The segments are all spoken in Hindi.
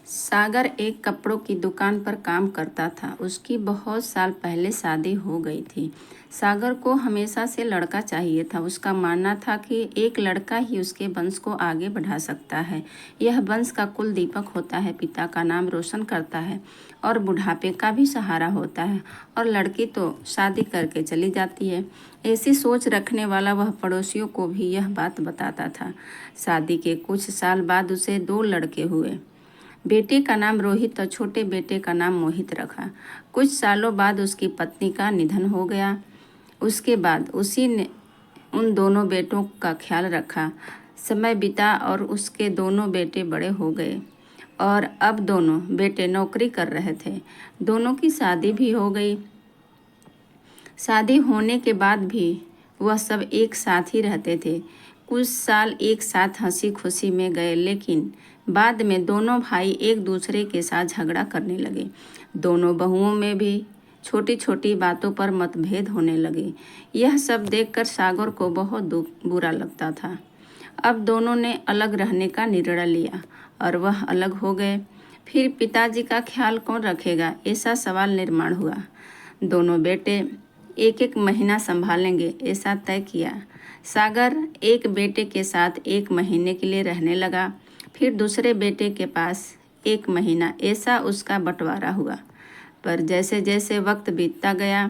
सागर एक कपड़ों की दुकान पर काम करता था। उसकी बहुत साल पहले शादी हो गई थी। सागर को हमेशा से लड़का चाहिए था। उसका मानना था कि एक लड़का ही उसके वंश को आगे बढ़ा सकता है। यह वंश का कुल दीपक होता है, पिता का नाम रोशन करता है और बुढ़ापे का भी सहारा होता है। और लड़की तो शादी करके चली जाती है। ऐसी सोच रखने वाला वह पड़ोसियों को भी यह बात बताता था। शादी के कुछ साल बाद उसे 2 लड़के हुए। बेटे का नाम रोहित और छोटे बेटे का नाम मोहित रखा। कुछ सालों बाद उसकी पत्नी का निधन हो गया। उसके बाद उसी ने उन दोनों बेटों का ख्याल रखा। समय बीता और उसके दोनों बेटे बड़े हो गए और अब दोनों बेटे नौकरी कर रहे थे। दोनों की शादी भी हो गई। शादी होने के बाद भी वह सब एक साथ ही रहते थे। कुछ साल एक साथ हंसी खुशी में गए, लेकिन बाद में दोनों भाई एक दूसरे के साथ झगड़ा करने लगे। दोनों बहुओं में भी छोटी छोटी बातों पर मतभेद होने लगे। यह सब देखकर सागर को बहुत बुरा लगता था। अब दोनों ने अलग रहने का निर्णय लिया और वह अलग हो गए। फिर पिताजी का ख्याल कौन रखेगा, ऐसा सवाल निर्माण हुआ। दोनों बेटे एक एक महीना संभालेंगे, ऐसा तय किया। सागर एक बेटे के साथ 1 महीने के लिए रहने लगा, फिर दूसरे बेटे के पास 1 महीना, ऐसा उसका बंटवारा हुआ। पर जैसे जैसे वक्त बीतता गया,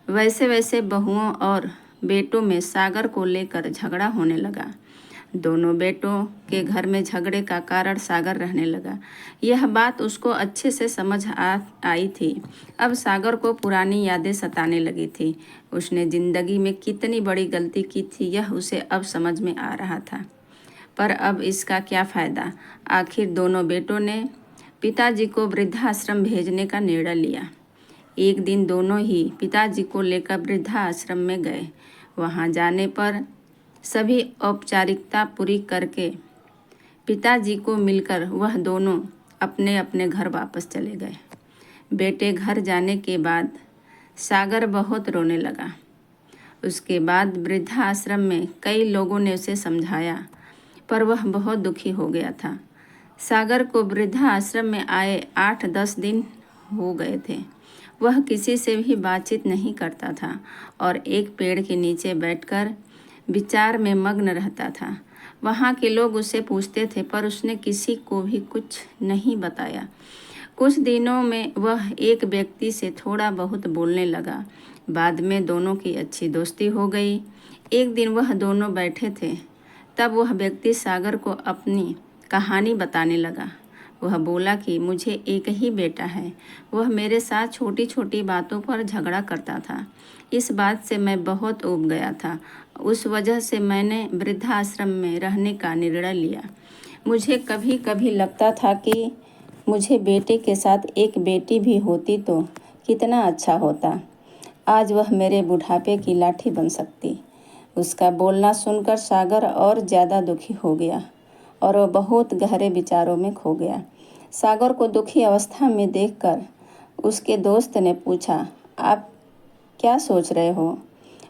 वैसे वैसे बहुओं और बेटों में सागर को लेकर झगड़ा होने लगा। दोनों बेटों के घर में झगड़े का कारण सागर रहने लगा। यह बात उसको अच्छे से समझ आई थी। अब सागर को पुरानी यादें सताने लगी थी। उसने जिंदगी में कितनी बड़ी गलती की थी, यह उसे अब समझ में आ रहा था। पर अब इसका क्या फ़ायदा। आखिर दोनों बेटों ने पिताजी को वृद्धाश्रम भेजने का निर्णय लिया। एक दिन दोनों ही पिताजी को लेकर वृद्धाश्रम में गए। वहां जाने पर सभी औपचारिकता पूरी करके पिताजी को मिलकर वह दोनों अपने अपने घर वापस चले गए। बेटे घर जाने के बाद सागर बहुत रोने लगा। उसके बाद वृद्धाश्रम में कई लोगों ने उसे समझाया, पर वह बहुत दुखी हो गया था। सागर को वृद्धाश्रम में आए 8-10 दिन हो गए थे। वह किसी से भी बातचीत नहीं करता था और एक पेड़ के नीचे बैठकर विचार में मग्न रहता था। वहाँ के लोग उससे पूछते थे, पर उसने किसी को भी कुछ नहीं बताया। कुछ दिनों में वह एक व्यक्ति से थोड़ा बहुत बोलने लगा। बाद में दोनों की अच्छी दोस्ती हो गई। एक दिन वह दोनों बैठे थे, तब वह व्यक्ति सागर को अपनी कहानी बताने लगा। वह बोला कि मुझे एक ही बेटा है। वह मेरे साथ छोटी छोटी बातों पर झगड़ा करता था। इस बात से मैं बहुत ऊब गया था। उस वजह से मैंने वृद्धाश्रम में रहने का निर्णय लिया। मुझे कभी कभी लगता था कि मुझे बेटे के साथ एक बेटी भी होती तो कितना अच्छा होता। आज वह मेरे बुढ़ापे की लाठी बन सकती। उसका बोलना सुनकर सागर और ज़्यादा दुखी हो गया और वह बहुत गहरे विचारों में खो गया। सागर को दुखी अवस्था में देखकर उसके दोस्त ने पूछा, आप क्या सोच रहे हो?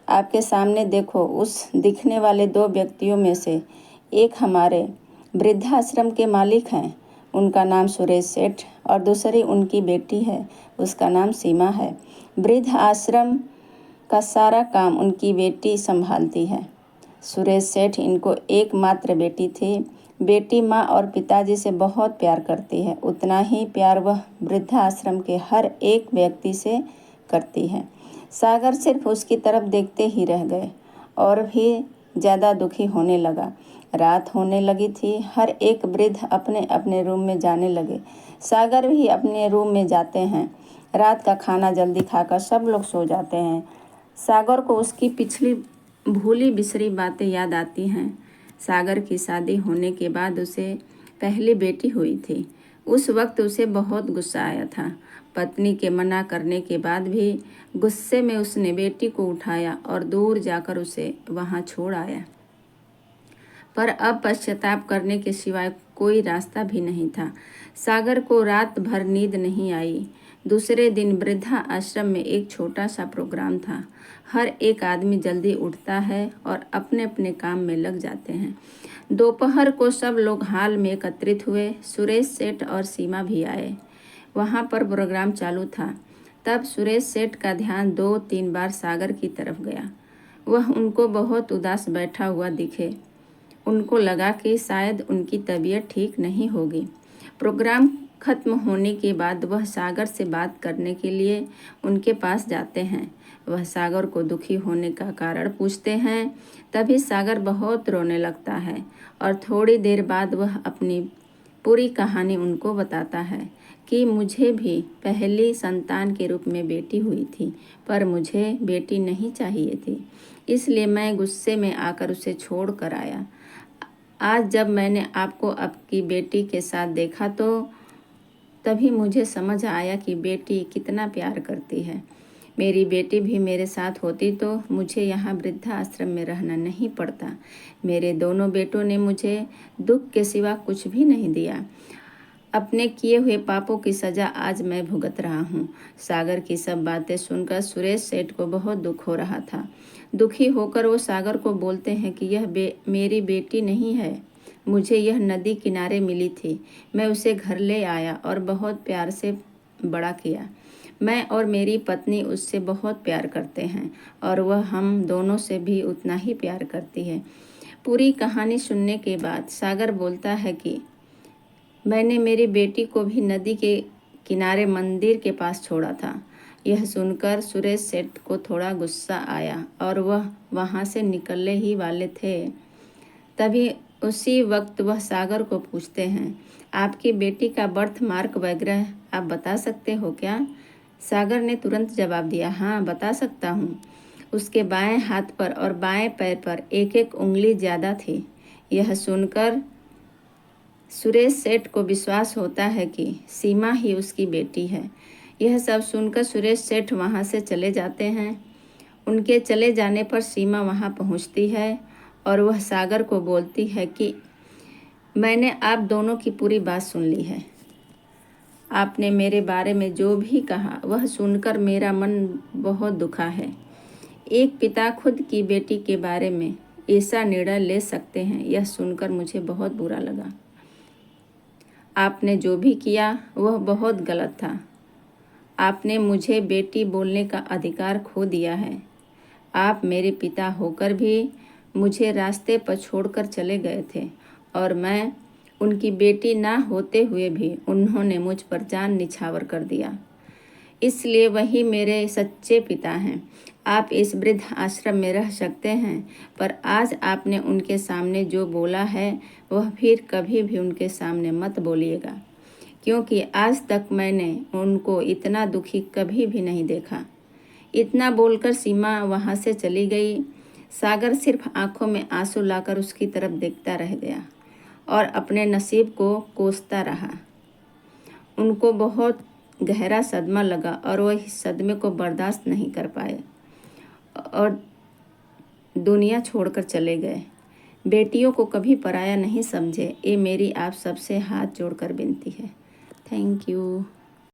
आपके सामने देखो, उस दिखने वाले 2 व्यक्तियों में से एक हमारे वृद्धाश्रम के मालिक हैं। उनका नाम सुरेश सेठ और दूसरी उनकी बेटी है, उसका नाम सीमा है। वृद्ध आश्रम का सारा काम उनकी बेटी संभालती है। सुरेश सेठ इनको एकमात्र बेटी थी। बेटी माँ और पिताजी से बहुत प्यार करती है। उतना ही प्यार वह वृद्धाश्रम के हर एक व्यक्ति से करती है। सागर सिर्फ उसकी तरफ देखते ही रह गए और भी ज़्यादा दुखी होने लगा। रात होने लगी थी। हर एक वृद्ध अपने अपने रूम में जाने लगे। सागर भी अपने रूम में जाते हैं। रात का खाना जल्दी खाकर सब लोग सो जाते हैं। सागर को उसकी पिछली भूली बिसरी बातें याद आती हैं। सागर की शादी होने के बाद उसे पहली बेटी हुई थी। उस वक्त उसे बहुत गुस्सा आया था। पत्नी के मना करने के बाद भी गुस्से में उसने बेटी को उठाया और दूर जाकर उसे वहां छोड़ आया। पर अब पश्चाताप करने के सिवाय कोई रास्ता भी नहीं था। सागर को रात भर नींद नहीं आई। दूसरे दिन वृद्धा आश्रम में एक छोटा सा प्रोग्राम था। हर एक आदमी जल्दी उठता है और अपने अपने काम में लग जाते हैं। दोपहर को सब लोग हॉल में एकत्रित हुए। सुरेश सेठ और सीमा भी आए। वहाँ पर प्रोग्राम चालू था। तब सुरेश सेठ का ध्यान 2-3 बार सागर की तरफ गया। वह उनको बहुत उदास बैठा हुआ दिखे। उनको लगा कि शायद उनकी तबीयत ठीक नहीं होगी। प्रोग्राम खत्म होने के बाद वह सागर से बात करने के लिए उनके पास जाते हैं। वह सागर को दुखी होने का कारण पूछते हैं। तभी सागर बहुत रोने लगता है और थोड़ी देर बाद वह अपनी पूरी कहानी उनको बताता है कि मुझे भी पहली संतान के रूप में बेटी हुई थी, पर मुझे बेटी नहीं चाहिए थी, इसलिए मैं गुस्से में आकर उसे छोड़ कर आया। आज जब मैंने आपको आपकी बेटी के साथ देखा तो तभी मुझे समझ आया कि बेटी कितना प्यार करती है। मेरी बेटी भी मेरे साथ होती तो मुझे यहाँ वृद्धाश्रम में रहना नहीं पड़ता। मेरे दोनों बेटों ने मुझे दुख के सिवा कुछ भी नहीं दिया। अपने किए हुए पापों की सज़ा आज मैं भुगत रहा हूँ। सागर की सब बातें सुनकर सुरेश सेठ को बहुत दुख हो रहा था। दुखी होकर वो सागर को बोलते हैं कि यह मेरी बेटी नहीं है। मुझे यह नदी किनारे मिली थी। मैं उसे घर ले आया और बहुत प्यार से बड़ा किया। मैं और मेरी पत्नी उससे बहुत प्यार करते हैं और वह हम दोनों से भी उतना ही प्यार करती है। पूरी कहानी सुनने के बाद सागर बोलता है कि मैंने मेरी बेटी को भी नदी के किनारे मंदिर के पास छोड़ा था। यह सुनकर सुरेश सेठ को थोड़ा गुस्सा आया और वह वहाँ से निकलने ही वाले थे। तभी उसी वक्त वह सागर को पूछते हैं, आपकी बेटी का बर्थ मार्क वगैरह आप बता सकते हो क्या? सागर ने तुरंत जवाब दिया, हाँ बता सकता हूँ। उसके बाएं हाथ पर और बाएं पैर पर एक एक उंगली ज़्यादा थी। यह सुनकर सुरेश सेठ को विश्वास होता है कि सीमा ही उसकी बेटी है। यह सब सुनकर सुरेश सेठ वहाँ से चले जाते हैं। उनके चले जाने पर सीमा वहाँ पहुँचती है और वह सागर को बोलती है कि मैंने आप दोनों की पूरी बात सुन ली है। आपने मेरे बारे में जो भी कहा वह सुनकर मेरा मन बहुत दुखा है। एक पिता खुद की बेटी के बारे में ऐसा निर्णय ले सकते हैं, यह सुनकर मुझे बहुत बुरा लगा। आपने जो भी किया वह बहुत गलत था। आपने मुझे बेटी बोलने का अधिकार खो दिया है। आप मेरे पिता होकर भी मुझे रास्ते पर छोड़कर चले गए थे और मैं उनकी बेटी ना होते हुए भी उन्होंने मुझ पर जान निछावर कर दिया। इसलिए वही मेरे सच्चे पिता हैं। आप इस वृद्ध आश्रम में रह सकते हैं, पर आज आपने उनके सामने जो बोला है वह फिर कभी भी उनके सामने मत बोलिएगा, क्योंकि आज तक मैंने उनको इतना दुखी कभी भी नहीं देखा। इतना बोलकर सीमा वहाँ से चली गई। सागर सिर्फ आंखों में आंसू लाकर उसकी तरफ देखता रह गया और अपने नसीब को कोसता रहा। उनको बहुत गहरा सदमा लगा और वह इस सदमे को बर्दाश्त नहीं कर पाए और दुनिया छोड़कर चले गए। बेटियों को कभी पराया नहीं समझे, ये मेरी आप सबसे हाथ जोड़कर विनती है। Thank you.